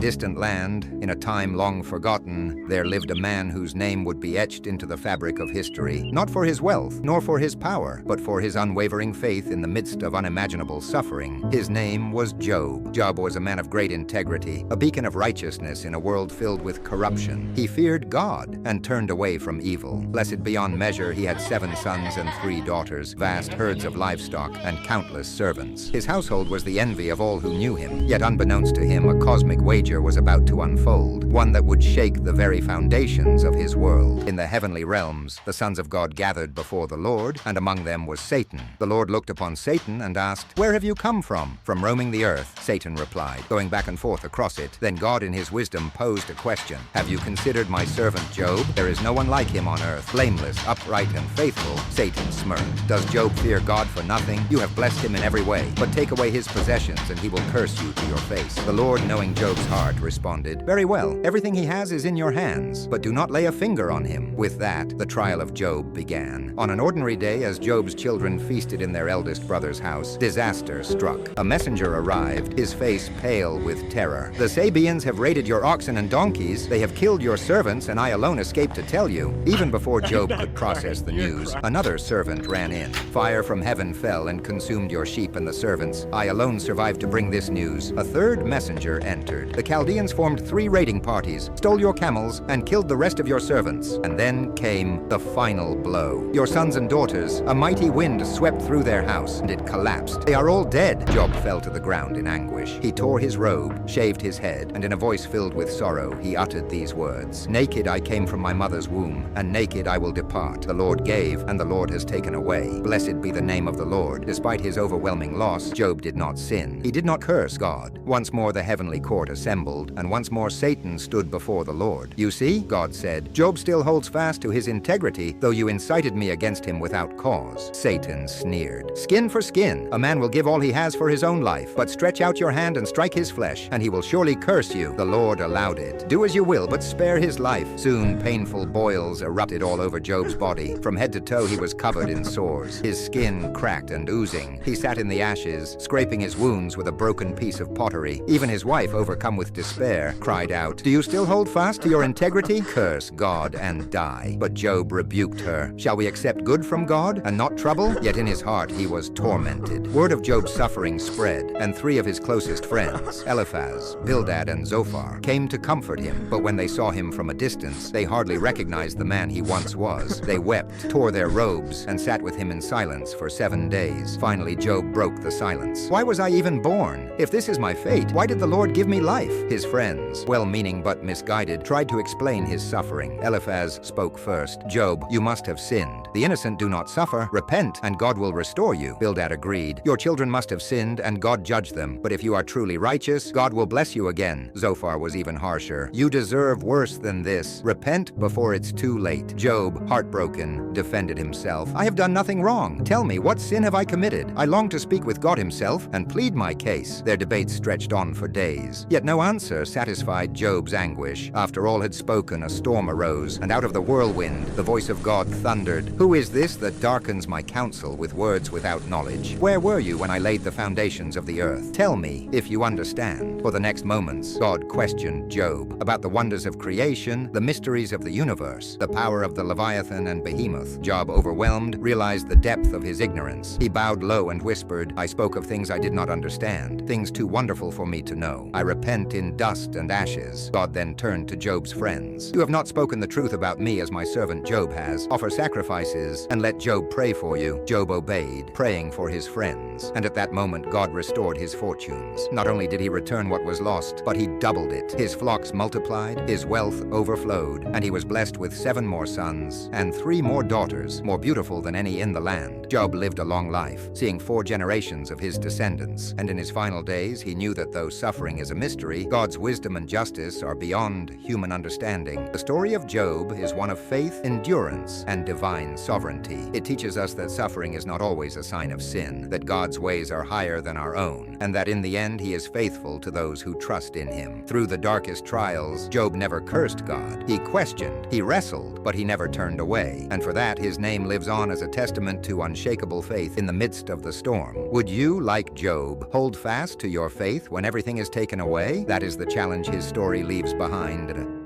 distant land, in a time long forgotten, there lived a man whose name would be etched into the fabric of history, not for his wealth, nor for his power, but for his unwavering faith in the midst of unimaginable suffering. His name was Job. Job was a man of great integrity, a beacon of righteousness in a world filled with corruption. He feared God and turned away from evil. Blessed beyond measure, he had 7 sons and 3 daughters, vast herds of livestock, and countless servants. His household was the envy of all who knew him, yet unbeknownst to him, a cosmic wager was about to unfold, one that would shake the very foundations of his world. In the heavenly realms, the sons of God gathered before the Lord, and among them was Satan. The Lord looked upon Satan and asked, "Where have you come from?" "From roaming the earth," Satan replied, going back and forth across it. Then God in his wisdom posed a question. "Have you considered my servant Job? There is no one like him on earth, blameless, upright, and faithful." Satan smirked. "Does Job fear God for nothing? You have blessed him in every way, but take away his possessions and he will curse you to your face." The Lord, knowing Job's heart, responded, "Very well, everything he has is in your hands, but do not lay a finger on him." With that, the trial of Job began. On an ordinary day, as Job's children feasted in their eldest brother's house, disaster struck. A messenger arrived, his face pale with terror. "The Sabeans have raided your oxen and donkeys, they have killed your servants, and I alone escaped to tell you." Even before Job could process the news, another servant ran in. "Fire from heaven fell and consumed your sheep and the servants. I alone survived to bring this news." A third messenger entered. "The Chaldeans formed 3 raiding parties, stole your camels, and killed the rest of your servants." And then came the final blow. "Your sons and daughters, a mighty wind swept through their house, and it collapsed. They are all dead." Job fell to the ground in anguish. He tore his robe, shaved his head, and in a voice filled with sorrow, he uttered these words, "Naked I came from my mother's womb, and naked I will depart. The Lord gave, and the Lord has taken away. Blessed be the name of the Lord." Despite his overwhelming loss, Job did not sin. He did not curse God. Once more the heavenly court assembled, and once more Satan stood before the Lord. "You see," God said, "Job still holds fast to his integrity, though you incited me against him without cause." Satan sneered. "Skin for skin. A man will give all he has for his own life, but stretch out your hand and strike his flesh, and he will surely curse you." The Lord allowed it. "Do as you will, but spare his life." Soon painful boils erupted all over Job's body. From head to toe he was covered in sores, his skin cracked and oozing. He sat in the ashes, scraping his wounds with a broken piece of pottery. Even his wife, overcome with despair, cried out, "Do you still hold fast to your integrity? Curse God and die." But Job rebuked her. "Shall we accept good from God and not trouble?" Yet in his heart he was tormented. Word of Job's suffering spread, and 3 of his closest friends, Eliphaz, Bildad, and Zophar, came to comfort him. But when they saw him from a distance, they hardly recognized the man he once was. They wept, tore their robes, and sat with him in silence for 7 days. Finally, Job broke the silence. "Why was I even born? If this is my fate, why did the Lord give me life?" His friends, well-meaning but misguided, tried to explain his suffering. Eliphaz spoke first. "Job, you must have sinned. The innocent do not suffer. Repent, and God will restore you." Bildad agreed. "Your children must have sinned, and God judged them. But if you are truly righteous, God will bless you again." Zophar was even harsher. "You deserve worse than this. Repent before it's too late." Job, heartbroken, defended himself. "I have done nothing wrong. Tell me, what sin have I committed? I long to speak with God himself and plead my case." Their debates stretched on for days. Yet no answer satisfied Job's anguish. After all had spoken, a storm arose, and out of the whirlwind, the voice of God thundered, "Who is this that darkens my counsel with words without knowledge? Where were you when I laid the foundations of the earth? Tell me, if you understand." For the next moments, God questioned Job about the wonders of creation, the mysteries of the universe, the power of the Leviathan and Behemoth. Job, overwhelmed, realized the depth of his ignorance. He bowed low and whispered, "I spoke of things I did not understand, things too wonderful for me to know. I repent in dust and ashes." God then turned to Job's friends. "You have not spoken the truth about me as my servant Job has. Offer sacrifices and let Job pray for you." Job obeyed, praying for his friends. And at that moment, God restored his fortunes. Not only did he return what was lost, but he doubled it. His flocks multiplied, his wealth overflowed, and he was blessed with 7 more sons and 3 more daughters, more beautiful than any in the land. Job lived a long life, seeing 4 generations of his descendants, and in his final days he knew that though suffering is a mystery, God's wisdom and justice are beyond human understanding. The story of Job is one of faith, endurance, and divine sovereignty. It teaches us that suffering is not always a sign of sin, that God's ways are higher than our own, and that in the end he is faithful to those who trust in him. Through the darkest trials, Job never cursed God. He questioned, he wrestled, but he never turned away, and for that his name lives on as a testament to unshakable faith in the midst of the storm. Would you, like Job, hold fast to your faith when everything is taken away? That is the challenge his story leaves behind.